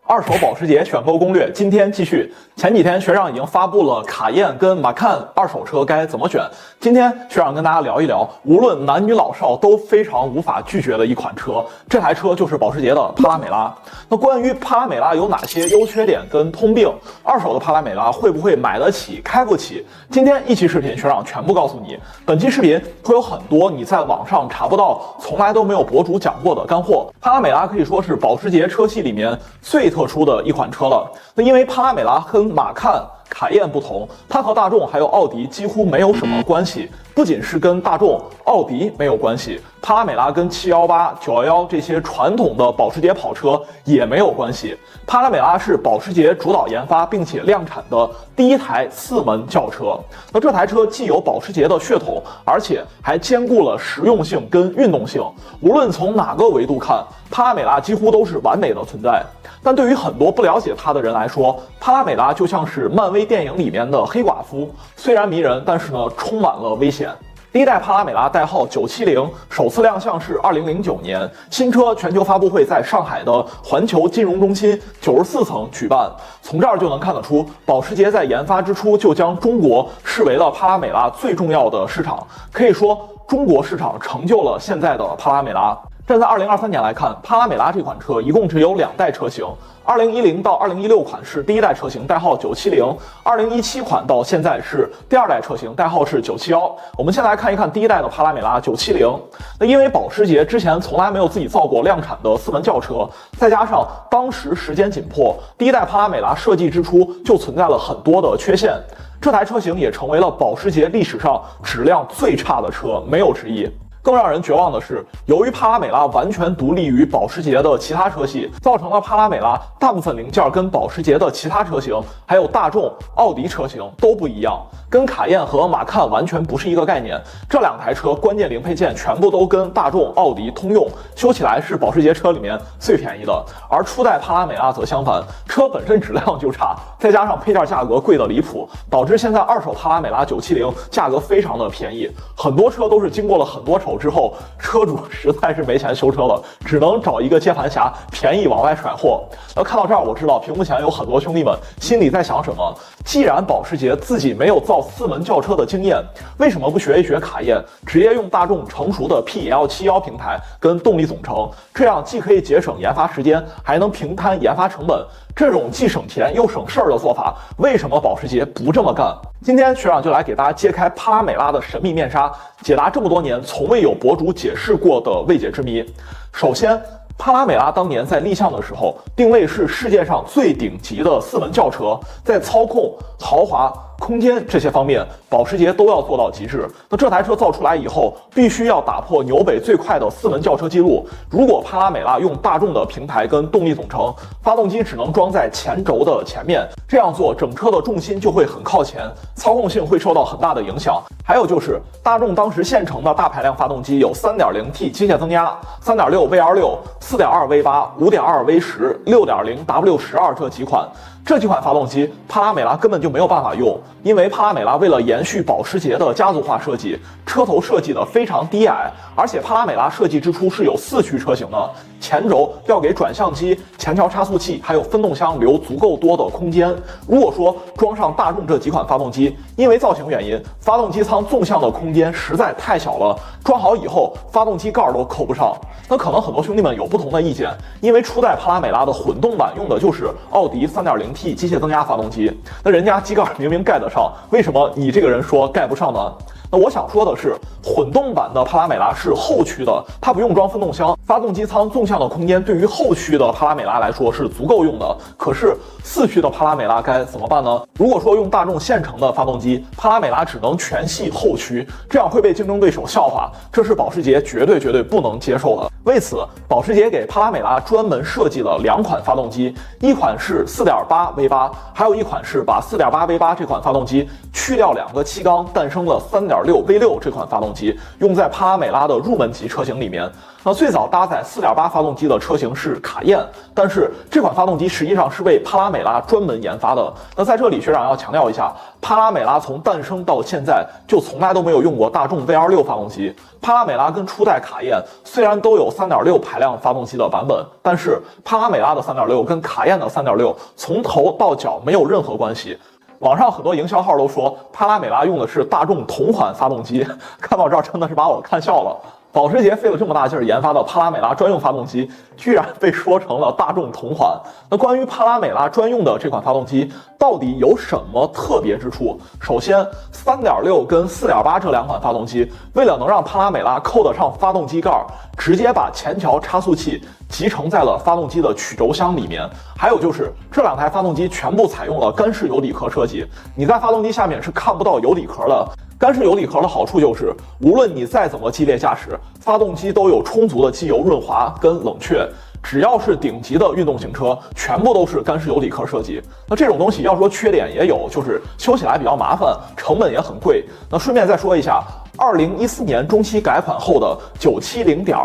二手保时捷选购攻略，今天继续。前几天学长已经发布了卡宴跟马看二手车该怎么选，今天学长跟大家聊一聊，无论男女老少都非常无法拒绝的一款车，这台车就是保时捷的帕拉梅拉。那关于帕拉梅拉有哪些优缺点跟通病，二手的帕拉梅拉会不会买得起开不起，今天一期视频学长全部告诉你。本期视频会有很多你在网上查不到，从来都没有博主讲过的干货。帕拉梅拉可以说是保时捷车系里面最特殊的一款车了。那因为帕拉梅拉跟马看、卡宴不同，它和大众还有奥迪几乎没有什么关系。不仅是跟大众、奥迪没有关系，帕拉梅拉跟718、911这些传统的保时捷跑车也没有关系。帕拉梅拉是保时捷主导研发并且量产的第一台4门轿车。那这台车既有保时捷的血统，而且还兼顾了实用性跟运动性。无论从哪个维度看，帕拉梅拉几乎都是完美的存在。但对于很多不了解它的人来说，帕拉梅拉就像是漫威电影里面的黑寡妇，虽然迷人，但是呢充满了危险。第一代帕拉梅拉代号970，首次亮相是2009年，新车全球发布会在上海的环球金融中心94层举办。从这儿就能看得出，保时捷在研发之初就将中国视为了帕拉梅拉最重要的市场，可以说中国市场成就了现在的帕拉梅拉。站在2023年来看，帕拉梅拉这款车一共只有2代车型，2010到2016款是第一代车型，代号970；2017款到现在是第2代车型，代号是971。我们先来看一看第一代的帕拉梅拉970。那因为保时捷之前从来没有自己造过量产的4门轿车，再加上当时时间紧迫，第一代帕拉梅拉设计之初就存在了很多的缺陷，这台车型也成为了保时捷历史上质量最差的车，没有之一。更让人绝望的是，由于帕拉梅拉完全独立于保时捷的其他车系，造成了帕拉梅拉大部分零件跟保时捷的其他车型，还有大众、奥迪车型都不一样，跟卡宴和马看完全不是一个概念。这2台车关键零配件全部都跟大众、奥迪通用，修起来是保时捷车里面最便宜的。而初代帕拉梅拉则相反，车本身质量就差，再加上配件价格贵得离谱，导致现在二手帕拉梅拉970价格非常的便宜，很多车都是经过了很多手之后，车主实在是没钱修车了，只能找一个接盘侠便宜往外甩货。看到这儿，我知道屏幕前有很多兄弟们心里在想什么。既然保时捷自己没有造4门轿车的经验，为什么不学一学卡宴，直接用大众成熟的 PL71平台跟动力总成，这样既可以节省研发时间，还能平摊研发成本。这种既省钱又省事儿的做法，为什么保时捷不这么干？今天学长就来给大家揭开帕拉梅拉的神秘面纱，解答这么多年从未有博主解释过的未解之谜。首先，帕拉梅拉当年在立项的时候，定位是世界上最顶级的4门轿车，在操控、豪华、空间这些方面，保时捷都要做到极致。那这台车造出来以后，必须要打破纽北最快的4门轿车记录。如果帕拉梅拉用大众的平台跟动力总成，发动机只能装在前轴的前面，这样做整车的重心就会很靠前，操控性会受到很大的影响。还有就是大众当时现成的大排量发动机有 3.0T 机械增压、3.6 V6、4.2 V8、5.2 V10、6.0 W12这几款。这几款发动机，帕拉梅拉根本就没有办法用，因为帕拉梅拉为了延续保时捷的家族化设计，车头设计的非常低矮，而且帕拉梅拉设计之初是有4驱车型的，前轴要给转向机、前桥差速器还有分动箱留足够多的空间。如果说装上大众这几款发动机，因为造型原因，发动机舱纵向的空间实在太小了，装好以后发动机盖都扣不上。那可能很多兄弟们有不同的意见，因为初代帕拉梅拉的混动版用的就是奥迪 3.0T 机械增压发动机，那人家机盖明明盖得上，为什么你这个人说盖不上呢？那我想说的是，混动版的帕拉梅拉是后驱的，它不用装分动箱，发动机舱纵向的空间对于后驱的帕拉梅拉来说是足够用的。可是4驱的帕拉梅拉该怎么办呢？如果说用大众现成的发动机，帕拉梅拉只能全系后驱，这样会被竞争对手笑话，这是保时捷绝对不能接受的。为此，保时捷给帕拉梅拉专门设计了2款发动机，一款是 4.8 V8， 还有一款是把 4.8 V8 这款发动机去掉2个气缸，诞生了3.6 V6 这款发动机，用在帕拉梅拉的入门级车型里面。那最早搭载4.8发发动机的车型是卡宴，但是这款发动机实际上是为帕拉梅拉专门研发的。那在这里学长要强调一下，帕拉梅拉从诞生到现在就从来都没有用过大众 VR6 发动机。帕拉梅拉跟初代卡宴虽然都有 3.6 排量发动机的版本，但是帕拉梅拉的 3.6 跟卡宴的 3.6 从头到脚没有任何关系。网上很多营销号都说帕拉梅拉用的是大众同款发动机，看到这儿真的是把我看笑了。保时捷费了这么大劲儿研发的帕拉梅拉专用发动机，居然被说成了大众同款。那关于帕拉梅拉专用的这款发动机到底有什么特别之处？首先 3.6 跟 4.8 这两款发动机，为了能让帕拉梅拉扣得上发动机盖，直接把前桥差速器集成在了发动机的曲轴箱里面。还有就是这两台发动机全部采用了干式油底壳设计，你在发动机下面是看不到油底壳的。干式油底壳的好处就是，无论你再怎么激烈驾驶，发动机都有充足的机油润滑跟冷却。只要是顶级的运动型车，全部都是干式油底壳设计。那这种东西要说缺点也有，就是修起来比较麻烦，成本也很贵。那顺便再说一下，2014年中期改款后的 970.2，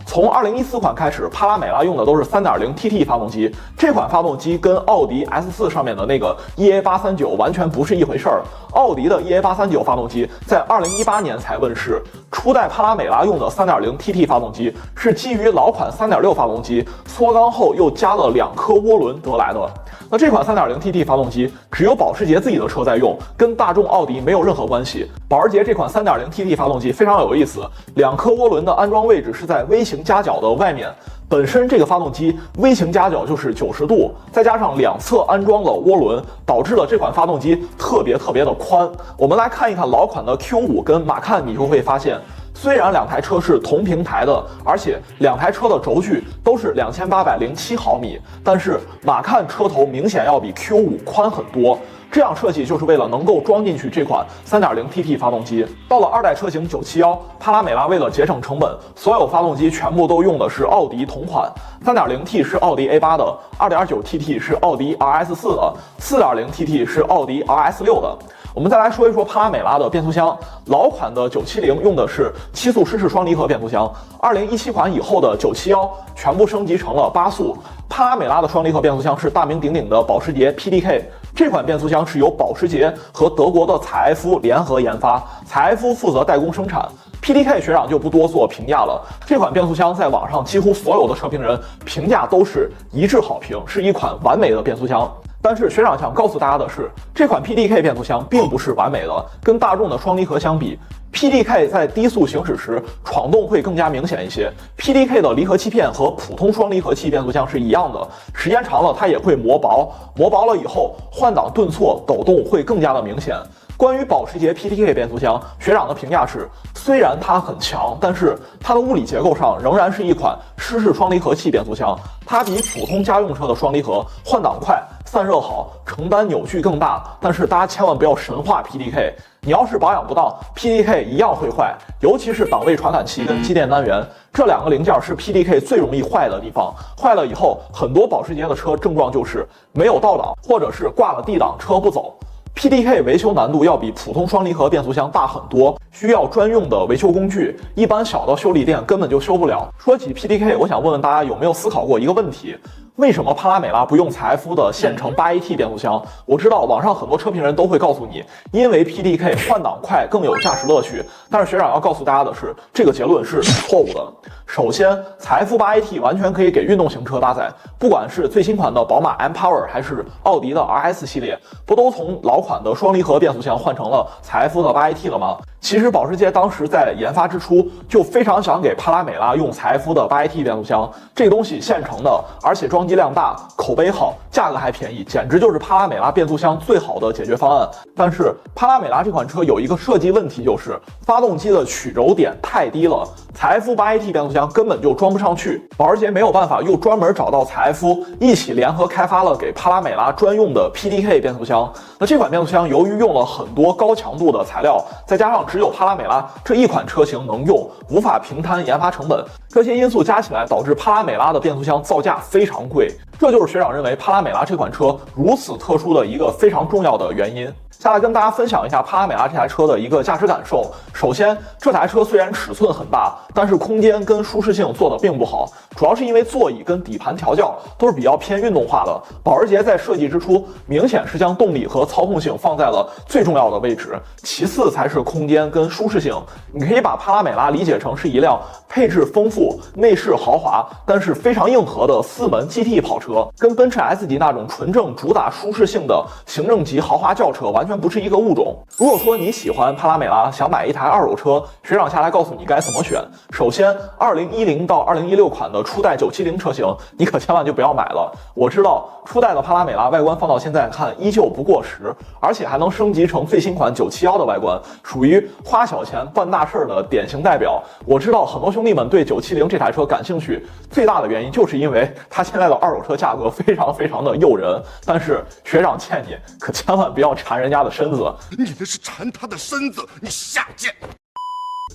从2014款开始，帕拉梅拉用的都是 3.0T 发动机。这款发动机跟奥迪 S4 上面的那个 EA839 完全不是一回事儿。奥迪的 EA839 发动机在2018年才问世，初代帕拉梅拉用的 3.0T 发动机是基于老款 3.6 发动机缩缸后又加了2颗涡轮得来的。那这款 3.0T 发动机只有保时捷自己的车在用，跟大众、奥迪没有任何关系。保时捷这款 3.0T 发动机非常有意思，2颗涡轮的安装位置是在 V 型夹角的外面。本身这个发动机 V 型夹角就是90度，再加上两侧安装了涡轮，导致了这款发动机特别的宽。我们来看一看老款的 Q5 跟马看，你就会发现，虽然两台车是同平台的，而且两台车的轴距都是2807毫米，但是马看车头明显要比 Q5 宽很多。这样设计就是为了能够装进去这款 3.0T 发动机。到了2代车型971，帕拉梅拉为了节省成本，所有发动机全部都用的是奥迪同款。3.0T 是奥迪 A8 的， 2.9T 是奥迪 RS4 的， 4.0T 是奥迪 RS6 的。我们再来说一说帕拉梅拉的变速箱。老款的970用的是7速湿式双离合变速箱，2017款以后的971全部升级成了8速。帕拉梅拉的双离合变速箱是大名鼎鼎的保时捷 PDK， 这款变速箱是由保时捷和德国的采埃夫联合研发，采埃夫负责代工生产。PDK 学长就不多做评价了，这款变速箱在网上几乎所有的车评人评价都是一致好评，是一款完美的变速箱。但是学长想告诉大家的是，这款 PDK 变速箱并不是完美的，跟大众的双离合相比，PDK 在低速行驶时闯动会更加明显一些。PDK 的离合器片和普通双离合器变速箱是一样的，时间长了它也会磨薄，磨薄了以后换挡顿挫抖动会更加的明显。关于保时捷 PDK 变速箱，学长的评价是，虽然它很强，但是它的物理结构上仍然是一款湿式双离合器变速箱，它比普通家用车的双离合换挡快，散热好，承担扭矩更大。但是大家千万不要神化 PDK， 你要是保养不当 ，PDK 一样会坏，尤其是档位传感器跟机电单元这两个零件是 PDK 最容易坏的地方。坏了以后，很多保时捷的车症状就是没有倒档，或者是挂了 D 档车不走。PDK 维修难度要比普通双离合变速箱大很多，需要专用的维修工具，一般小的修理店根本就修不了。说起 PDK， 我想问问大家有没有思考过一个问题，为什么帕拉梅拉不用采埃夫的现成 8AT 变速箱？我知道网上很多车评人都会告诉你，因为 PDK 换挡快更有驾驶乐趣，但是学长要告诉大家的是，这个结论是错误的。首先，采埃夫 8AT 完全可以给运动型车搭载，不管是最新款的宝马 mPower 还是奥迪的 RS 系列，不都从老款的双离合变速箱换成了采埃夫的 8AT 了吗？其实保时捷当时在研发之初就非常想给帕拉梅拉用采埃夫的 8AT 变速箱，这个东西现成的，而且装机量大，口碑好，价格还便宜，简直就是帕拉梅拉变速箱最好的解决方案。但是帕拉梅拉这款车有一个设计问题，就是发动机的曲轴点太低了，采埃夫 8AT 变速箱根本就装不上去。保时捷没有办法，又专门找到采埃夫一起联合开发了给帕拉梅拉专用的 PDK 变速箱。那这款变速箱由于用了很多高强度的材料，再加上只有帕拉梅拉这一款车型能用，无法平摊研发成本，这些因素加起来导致帕拉梅拉的变速箱造价非常贵。这就是学长认为帕拉梅拉这款车如此特殊的一个非常重要的原因。下来跟大家分享一下帕拉梅拉这台车的一个驾驶感受。首先，这台车虽然尺寸很大，但是空间跟舒适性做的并不好，主要是因为座椅跟底盘调教都是比较偏运动化的。保时捷在设计之初，明显是将动力和操控性放在了最重要的位置，其次才是空间跟舒适性。你可以把帕拉梅拉理解成是一辆配置丰富、内饰豪华，但是非常硬核的4门 GT 跑车，跟奔驰 S 级那种纯正主打舒适性的行政级豪华轿车完全不是一个物种。如果说你喜欢帕拉梅拉，想买一台二手车，学长下来告诉你该怎么选。首先，2010到2016款的初代970车型，你可千万就不要买了。我知道初代的帕拉梅拉外观放到现在看依旧不过时，而且还能升级成最新款971的外观，属于花小钱办大事的典型代表。我知道很多兄弟们对970这台车感兴趣，最大的原因就是因为它现在的二手车价格非常的诱人。但是学长劝你可千万不要缠人家的身子，你那是缠他的身子，你下贱！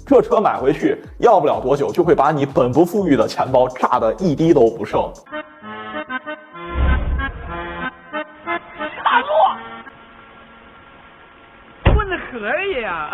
这车买回去要不了多久就会把你本不富裕的钱包炸得一滴都不剩。大路混的可以呀、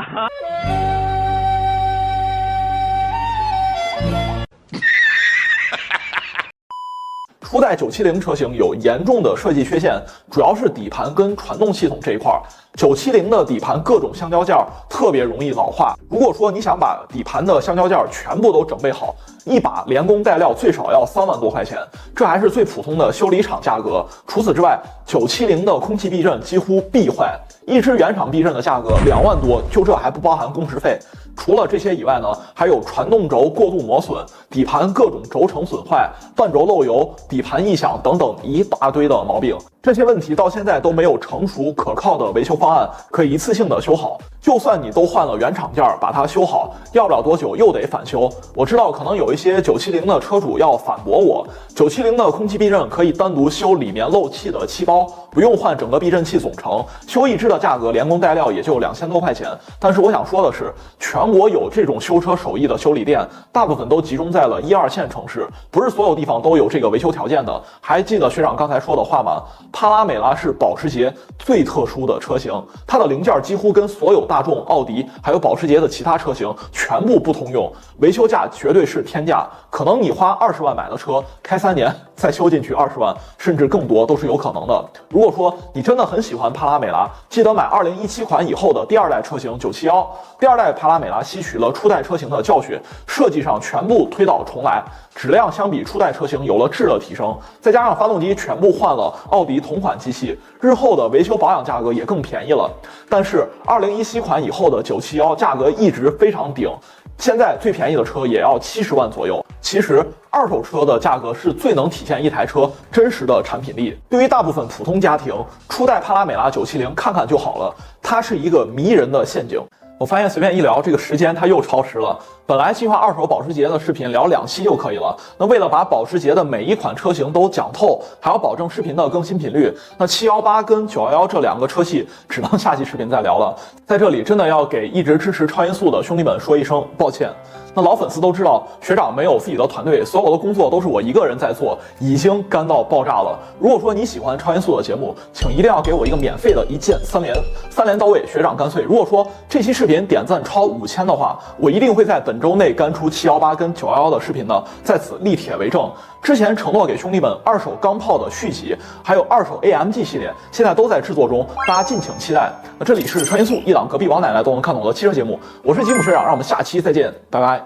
初代970车型有严重的设计缺陷，主要是底盘跟传动系统这一块。970的底盘各种橡胶件特别容易老化，如果说你想把底盘的橡胶件全部都整备好，一把连工带料最少要3万多块钱，这还是最普通的修理厂价格。除此之外，970的空气避震几乎必坏，一只原厂避震的价格2万多，就这还不包含工时费。除了这些以外呢，还有传动轴过度磨损、底盘各种轴承损坏、半轴漏油、底盘异响等等一大堆的毛病。这些问题到现在都没有成熟可靠的维修方案可以一次性的修好。就算你都换了原厂件把它修好，要不了多久又得返修。我知道可能有一些970的车主要反驳我，970的空气避震可以单独修里面漏气的气包，不用换整个避震器总成，修一只的价格连工带料也就2000多块钱。但是我想说的是，全国有这种修车手艺的修理店，大部分都集中在了1、2线城市，不是所有地方都有这个维修条件的。还记得学长刚才说的话吗？帕拉梅拉是保时捷最特殊的车型，它的零件几乎跟所有大众、奥迪还有保时捷的其他车型全部不通用，维修价绝对是天价，可能你花20万买的车，开3年再修进去20万，甚至更多都是有可能的。如果说你真的很喜欢帕拉梅拉，记得买2017款以后的第2代车型971。第2代帕拉梅拉吸取了初代车型的教训，设计上全部推倒重来，质量相比初代车型有了质的提升，再加上发动机全部换了奥迪同款机器，日后的维修保养价格也更便宜了。但是2017款以后的971价格一直非常顶，现在最便宜的车也要70万左右。其实二手车的价格是最能体现一台车真实的产品力。对于大部分普通家庭，初代帕拉梅拉970看看就好了，它是一个迷人的陷阱。我发现随便一聊，这个时间它又超时了。本来计划二手保时捷的视频聊2期就可以了，那为了把保时捷的每一款车型都讲透，还要保证视频的更新频率，那718跟911这2个车系只能下期视频再聊了。在这里真的要给一直支持超音速的兄弟们说一声抱歉。那老粉丝都知道，学长没有自己的团队，所有的工作都是我一个人在做，已经干到爆炸了。如果说你喜欢超音速的节目，请一定要给我一个免费的一键3连到位，学长干脆。如果说这期视频点赞超5000的话，我一定会在本周内干出718跟911的视频的，在此立帖为证。之前承诺给兄弟们二手钢炮的续集，还有二手 AMG 系列，现在都在制作中，大家敬请期待。那这里是超音速，一档隔壁王奶奶都能看懂的汽车节目，我是吉姆学长，让我们下期再见，拜拜。